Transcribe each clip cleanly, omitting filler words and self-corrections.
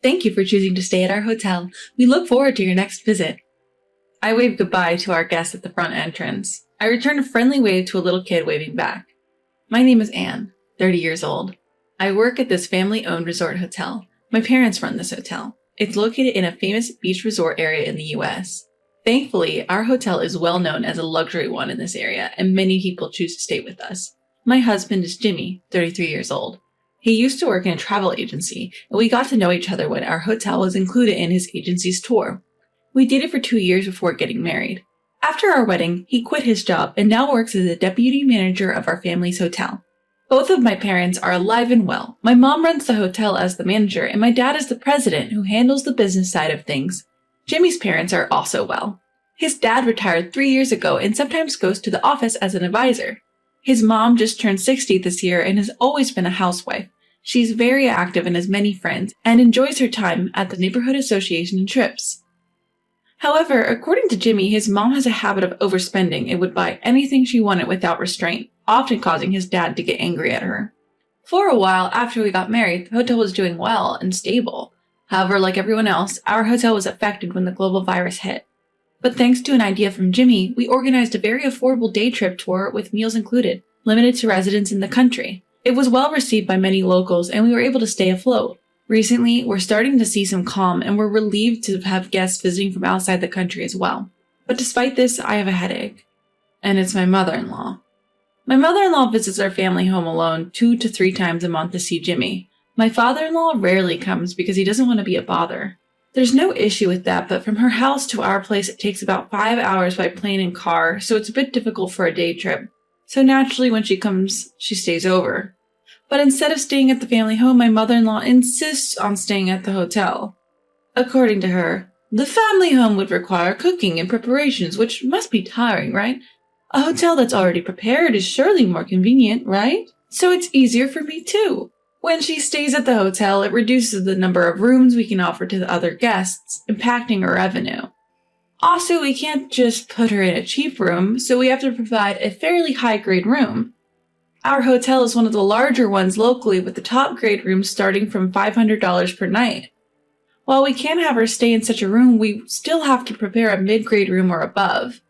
Thank you for choosing to stay at our hotel. We look forward to your next visit. I waved goodbye to our guests at the front entrance. I returned a friendly wave to a little kid waving back. My name is Anne, 30 years old. I work at this family-owned resort hotel. My parents run this hotel. It's located in a famous beach resort area in the U.S. Thankfully, our hotel is well known as a luxury one in this area, and many people choose to stay with us. My husband is Jimmy, 33 years old. He used to work in a travel agency, and we got to know each other when our hotel was included in his agency's tour. We dated for 2 years before getting married. After our wedding, he quit his job and now works as a deputy manager of our family's hotel. Both of my parents are alive and well. My mom runs the hotel as the manager, and my dad is the president who handles the business side of things. Jimmy's parents are also well. His dad retired 3 years ago and sometimes goes to the office as an advisor. His mom just turned 60 this year and has always been a housewife. She's very active and has many friends and enjoys her time at the neighborhood association and trips. However, according to Jimmy, his mom has a habit of overspending and would buy anything she wanted without restraint, often causing his dad to get angry at her. For a while after we got married, the hotel was doing well and stable. However, like everyone else, our hotel was affected when the global virus hit. But thanks to an idea from Jimmy, we organized a very affordable day trip tour with meals included, limited to residents in the country. It was well received by many locals, and we were able to stay afloat. Recently, we're starting to see some calm, and we're relieved to have guests visiting from outside the country as well. But despite this, I have a headache. And it's my mother-in-law. My mother-in-law visits our family home alone 2 to 3 times a month to see Jimmy. My father-in-law rarely comes because he doesn't want to be a bother. There's no issue with that, but from her house to our place it takes about 5 hours by plane and car, so it's a bit difficult for a day trip. So naturally when she comes, she stays over. But instead of staying at the family home, my mother-in-law insists on staying at the hotel. According to her, the family home would require cooking and preparations, which must be tiring, right? A hotel that's already prepared is surely more convenient, right? So it's easier for me too. When she stays at the hotel, it reduces the number of rooms we can offer to the other guests, impacting our revenue. Also, we can't just put her in a cheap room, so we have to provide a fairly high-grade room. Our hotel is one of the larger ones locally, with the top-grade rooms starting from $500 per night. While we can have her stay in such a room, we still have to prepare a mid-grade room or above.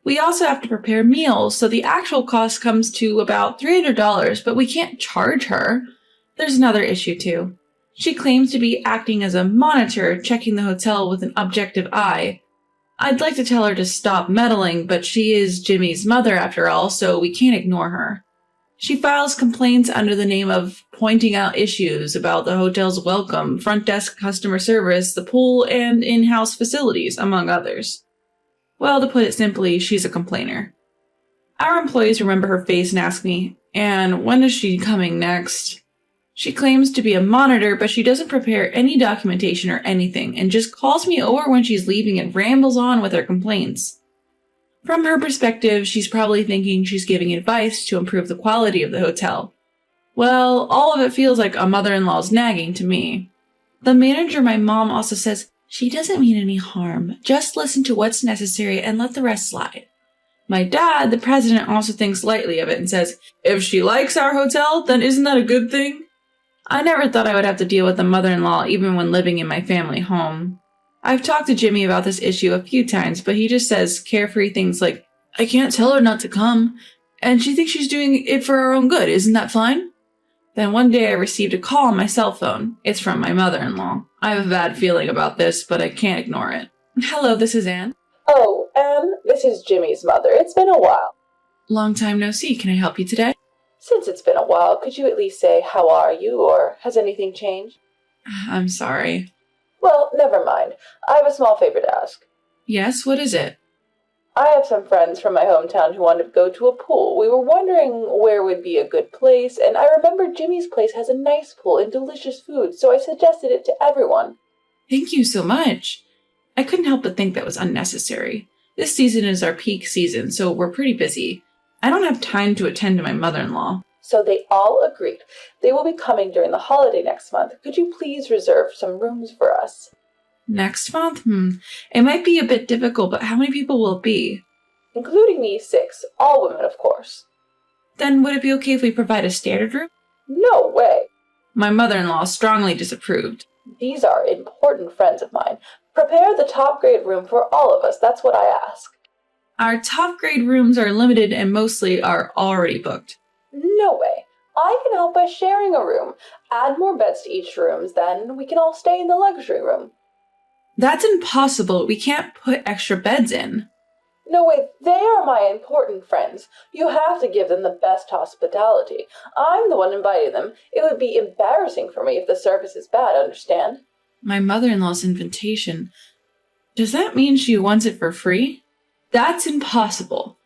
We also have to prepare meals, so the actual cost comes to about $300, but we can't charge her. There's another issue too. She claims to be acting as a monitor, checking the hotel with an objective eye. I'd like to tell her to stop meddling, but she is Jimmy's mother after all, so we can't ignore her. She files complaints under the name of pointing out issues about the hotel's welcome, front desk customer service, the pool, and in-house facilities, among others. Well, to put it simply, she's a complainer. Our employees remember her face and ask me, "And when is she coming next?" She claims to be a monitor, but she doesn't prepare any documentation or anything, and just calls me over when she's leaving and rambles on with her complaints. From her perspective, she's probably thinking she's giving advice to improve the quality of the hotel. Well, all of it feels like a mother-in-law's nagging to me. The manager, my mom, also says, "She doesn't mean any harm. Just listen to what's necessary and let the rest slide." My dad, the president, also thinks lightly of it and says, "If she likes our hotel, then isn't that a good thing?" I never thought I would have to deal with a mother-in-law even when living in my family home. I've talked to Jimmy about this issue a few times, but he just says carefree things like, "I can't tell her not to come, and she thinks she's doing it for her own good. Isn't that fine?" Then one day I received a call on my cell phone. It's from my mother-in-law. I have a bad feeling about this, but I can't ignore it. "Hello, this is Anne." "Oh, Anne, this is Jimmy's mother. It's been a while." "Long time no see. Can I help you today?" "Since it's been a while, could you at least say, 'How are you?' or 'Has anything changed?'" "I'm sorry." "Well, never mind. I have a small favor to ask." "Yes, what is it?" "I have some friends from my hometown who want to go to a pool. We were wondering where would be a good place, and I remember Jimmy's place has a nice pool and delicious food, so I suggested it to everyone." "Thank you so much." I couldn't help but think that was unnecessary. This season is our peak season, so we're pretty busy. I don't have time to attend to my mother-in-law. So they all agreed. They will be coming during the holiday next month. Could you please reserve some rooms for us? Next month? It might be a bit difficult, but how many people will it be? Including me, 6. All women, of course. Then would it be okay if we provide a standard room? No way. My mother-in-law strongly disapproved. These are important friends of mine. Prepare the top-grade room for all of us. That's what I ask. Our top grade rooms are limited and mostly are already booked. No way. I can help by sharing a room. Add more beds to each room, then we can all stay in the luxury room. That's impossible. We can't put extra beds in. No way, they are my important friends. You have to give them the best hospitality. I'm the one inviting them. It would be embarrassing for me if the service is bad, understand? My mother-in-law's invitation. Does that mean she wants it for free? That's impossible.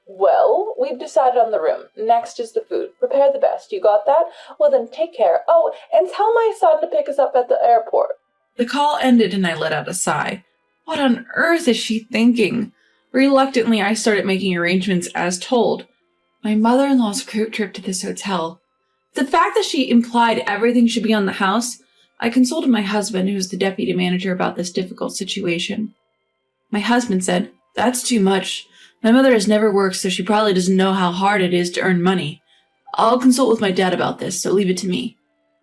Well, we've decided on the room. Next is the food. Prepare the best. You got that? Well then, take care. Oh, and tell my son to pick us up at the airport. The call ended and I let out a sigh. What on earth is she thinking? Reluctantly, I started making arrangements as told. My mother-in-law's group trip to this hotel. The fact that she implied everything should be on the house, I consulted my husband, who's the deputy manager, about this difficult situation. My husband said, "That's too much. My mother has never worked, so she probably doesn't know how hard it is to earn money. I'll consult with my dad about this, so leave it to me."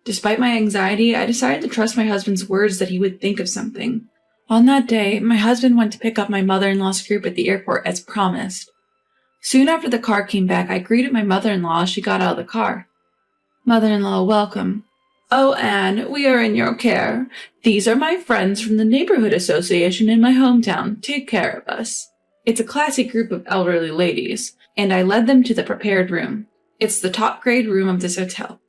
Despite my anxiety, I decided to trust my husband's words that he would think of something. On that day, my husband went to pick up my mother-in-law's group at the airport as promised. Soon after the car came back, I greeted my mother-in-law as she got out of the car. "Mother-in-law, welcome." "Oh, Anne, we are in your care. These are my friends from the neighborhood association in my hometown. Take care of us." It's a classy group of elderly ladies, and I led them to the prepared room. It's the top-grade room of this hotel.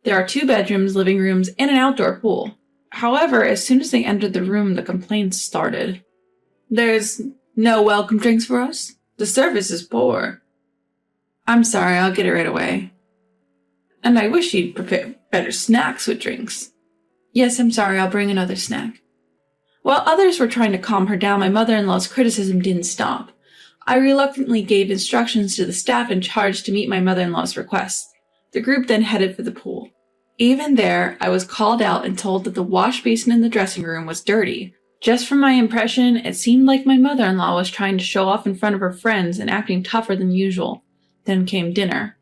There are 2 bedrooms, living rooms, and an outdoor pool. However, as soon as they entered the room, the complaints started. "There's no welcome drinks for us? The service is poor." "I'm sorry, I'll get it right away." "And I wish you'd prepare better snacks with drinks." "Yes, I'm sorry, I'll bring another snack." While others were trying to calm her down, my mother-in-law's criticism didn't stop. I reluctantly gave instructions to the staff in charge to meet my mother-in-law's requests. The group then headed for the pool. Even there, I was called out and told that the wash basin in the dressing room was dirty. Just from my impression, it seemed like my mother-in-law was trying to show off in front of her friends and acting tougher than usual. Then came dinner.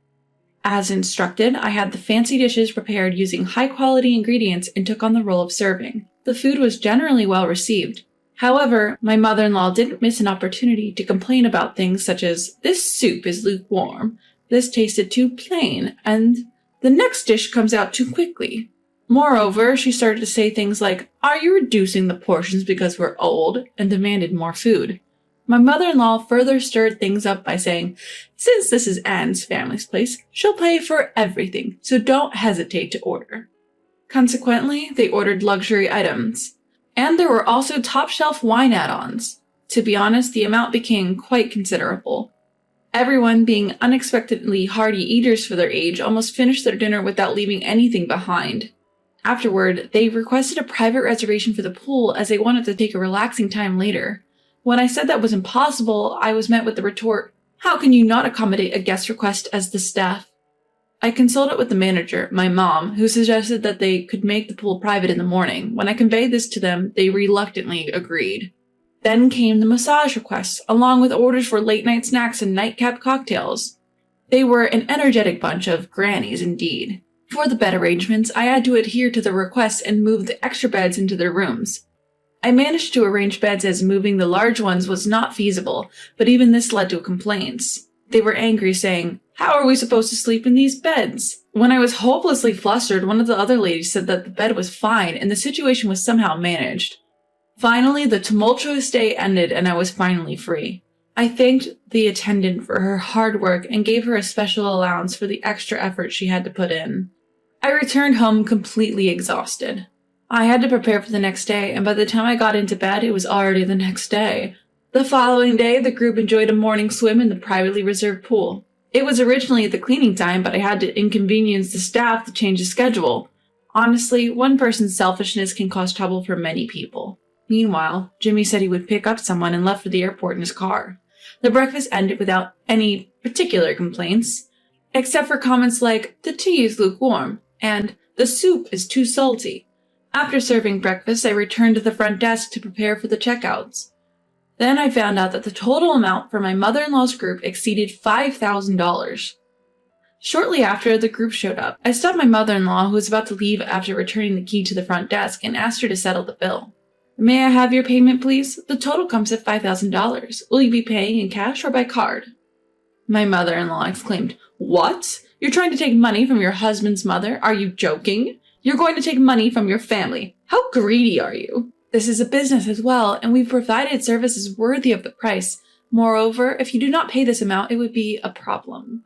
As instructed, I had the fancy dishes prepared using high-quality ingredients and took on the role of serving. The food was generally well received. However, my mother-in-law didn't miss an opportunity to complain about things such as, "This soup is lukewarm," "This tasted too plain," and "The next dish comes out too quickly." Moreover, she started to say things like, "Are you reducing the portions because we're old?" and demanded more food. My mother-in-law further stirred things up by saying, "Since this is Anne's family's place, she'll pay for everything, so don't hesitate to order." Consequently, they ordered luxury items. And there were also top-shelf wine add-ons. To be honest, the amount became quite considerable. Everyone, being unexpectedly hearty eaters for their age, almost finished their dinner without leaving anything behind. Afterward, they requested a private reservation for the pool as they wanted to take a relaxing time later. When I said that was impossible, I was met with the retort, "How can you not accommodate a guest request as the staff?" I consulted with the manager, my mom, who suggested that they could make the pool private in the morning. When I conveyed this to them, they reluctantly agreed. Then came the massage requests, along with orders for late-night snacks and nightcap cocktails. They were an energetic bunch of grannies indeed. For the bed arrangements, I had to adhere to the requests and move the extra beds into their rooms. I managed to arrange beds as moving the large ones was not feasible, but even this led to complaints. They were angry, saying, "How are we supposed to sleep in these beds?" When I was hopelessly flustered, one of the other ladies said that the bed was fine and the situation was somehow managed. Finally, the tumultuous day ended and I was finally free. I thanked the attendant for her hard work and gave her a special allowance for the extra effort she had to put in. I returned home completely exhausted. I had to prepare for the next day, and by the time I got into bed, it was already the next day. The following day, the group enjoyed a morning swim in the privately reserved pool. It was originally the cleaning time, but I had to inconvenience the staff to change the schedule. Honestly, one person's selfishness can cause trouble for many people. Meanwhile, Jimmy said he would pick up someone and left for the airport in his car. The breakfast ended without any particular complaints, except for comments like, "The tea is lukewarm," and "The soup is too salty." After serving breakfast, I returned to the front desk to prepare for the checkouts. Then I found out that the total amount for my mother-in-law's group exceeded $5,000. Shortly after, the group showed up. I stopped my mother-in-law, who was about to leave after returning the key to the front desk, and asked her to settle the bill. May I have your payment, please? The total comes at $5,000. Will you be paying in cash or by card? My mother-in-law exclaimed, What? You're trying to take money from your husband's mother? Are you joking? You're going to take money from your family. How greedy are you? This is a business as well, and we've provided services worthy of the price. Moreover, if you do not pay this amount, it would be a problem.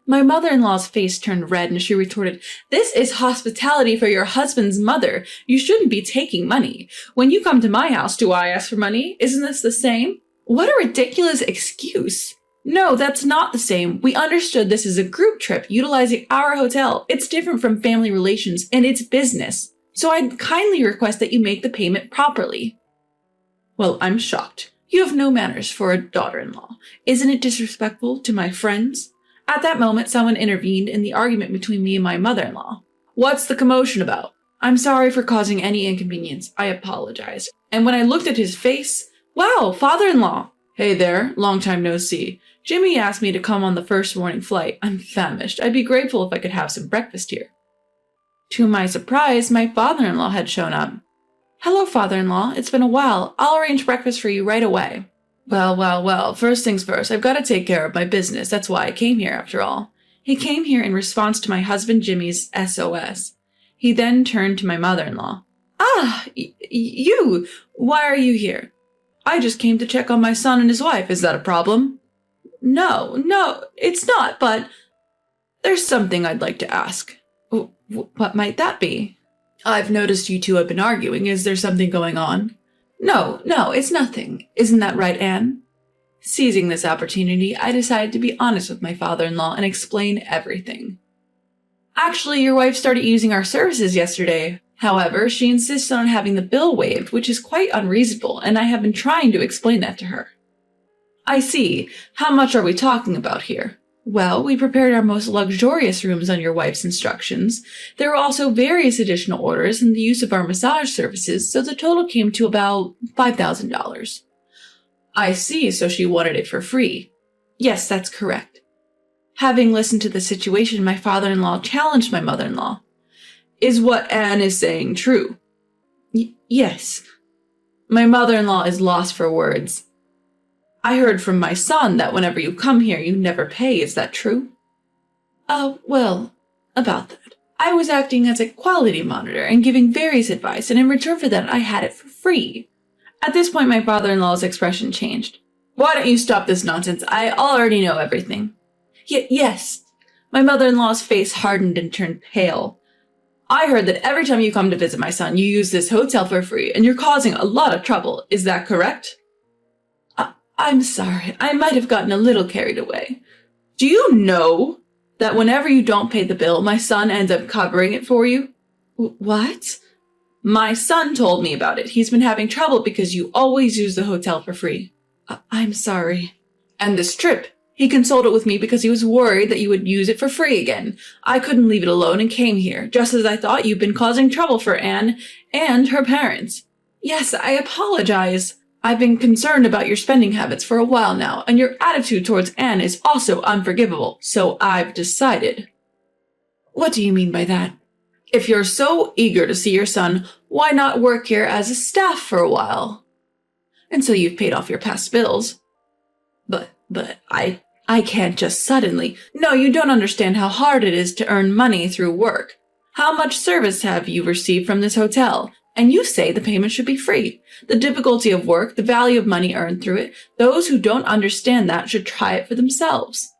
My mother-in-law's face turned red and she retorted, This is hospitality for your husband's mother. You shouldn't be taking money. When you come to my house, do I ask for money? Isn't this the same? What a ridiculous excuse. No, that's not the same. We understood this is a group trip utilizing our hotel. It's different from family relations and it's business. So I'd kindly request that you make the payment properly. Well, I'm shocked. You have no manners for a daughter-in-law. Isn't it disrespectful to my friends? At that moment, someone intervened in the argument between me and my mother-in-law. What's the commotion about? I'm sorry for causing any inconvenience. I apologize. And when I looked at his face, wow, father-in-law. Hey there, long time no see. Jimmy asked me to come on the first morning flight. I'm famished. I'd be grateful if I could have some breakfast here. To my surprise, my father-in-law had shown up. Hello, father-in-law. It's been a while. I'll arrange breakfast for you right away. Well, first things first, I've got to take care of my business. That's why I came here, after all. He came here in response to my husband Jimmy's SOS. He then turned to my mother-in-law. You! Why are you here? I just came to check on my son and his wife. Is that a problem? No, it's not, but there's something I'd like to ask. What might that be? I've noticed you two have been arguing. Is there something going on? No, it's nothing. Isn't that right, Anne? Seizing this opportunity, I decided to be honest with my father-in-law and explain everything. Actually, your wife started using our services yesterday. However, she insisted on having the bill waived, which is quite unreasonable, and I have been trying to explain that to her. I see. How much are we talking about here? Well, we prepared our most luxurious rooms on your wife's instructions. There were also various additional orders and the use of our massage services, so the total came to about $5,000. I see, so she wanted it for free. Yes, that's correct. Having listened to the situation, my father-in-law challenged my mother-in-law. Is what Anne is saying true? Yes. My mother-in-law is lost for words. I heard from my son that whenever you come here, you never pay. Is that true? Well, about that. I was acting as a quality monitor and giving various advice, and in return for that, I had it for free. At this point, my father-in-law's expression changed. Why don't you stop this nonsense? I already know everything. Yes. My mother-in-law's face hardened and turned pale. I heard that every time you come to visit my son, you use this hotel for free, and you're causing a lot of trouble. Is that correct? I'm sorry. I might have gotten a little carried away. Do you know that whenever you don't pay the bill, my son ends up covering it for you? What? My son told me about it. He's been having trouble because you always use the hotel for free. I'm sorry. And this trip, he consulted with me because he was worried that you would use it for free again. I couldn't leave it alone and came here, just as I thought you'd been causing trouble for Anne and her parents. Yes, I apologize. I've been concerned about your spending habits for a while now, and your attitude towards Anne is also unforgivable, so I've decided. What do you mean by that? If you're so eager to see your son, why not work here as a staff for a while? Until you've paid off your past bills. But I can't just suddenly. No, you don't understand how hard it is to earn money through work. How much service have you received from this hotel? And you say the payment should be free. The difficulty of work, the value of money earned through it, those who don't understand that should try it for themselves.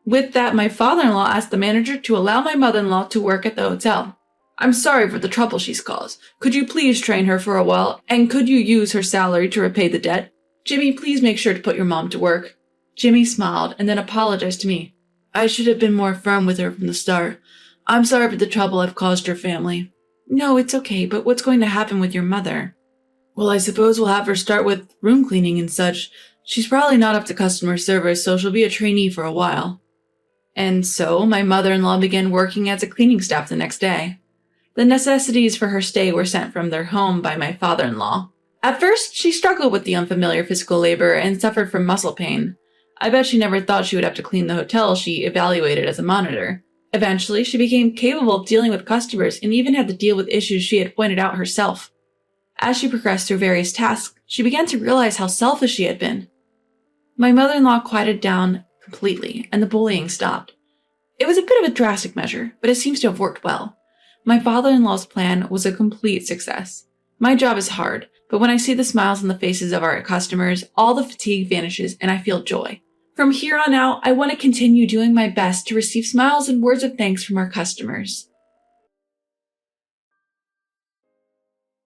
With that, my father-in-law asked the manager to allow my mother-in-law to work at the hotel. I'm sorry for the trouble she's caused. Could you please train her for a while, and could you use her salary to repay the debt? Jimmy, please make sure to put your mom to work. Jimmy smiled and then apologized to me. I should have been more firm with her from the start. I'm sorry for the trouble I've caused your family. No, it's okay, but what's going to happen with your mother? Well, I suppose we'll have her start with room cleaning and such. She's probably not up to customer service, so she'll be a trainee for a while. And so, my mother-in-law began working as a cleaning staff the next day. The necessities for her stay were sent from their home by my father-in-law. At first, she struggled with the unfamiliar physical labor and suffered from muscle pain. I bet she never thought she would have to clean the hotel she evaluated as a monitor. Eventually, she became capable of dealing with customers and even had to deal with issues she had pointed out herself. As she progressed through various tasks, she began to realize how selfish she had been. My mother-in-law quieted down completely, and the bullying stopped. It was a bit of a drastic measure, but it seems to have worked well. My father-in-law's plan was a complete success. My job is hard, but when I see the smiles on the faces of our customers, all the fatigue vanishes and I feel joy. From here on out, I want to continue doing my best to receive smiles and words of thanks from our customers.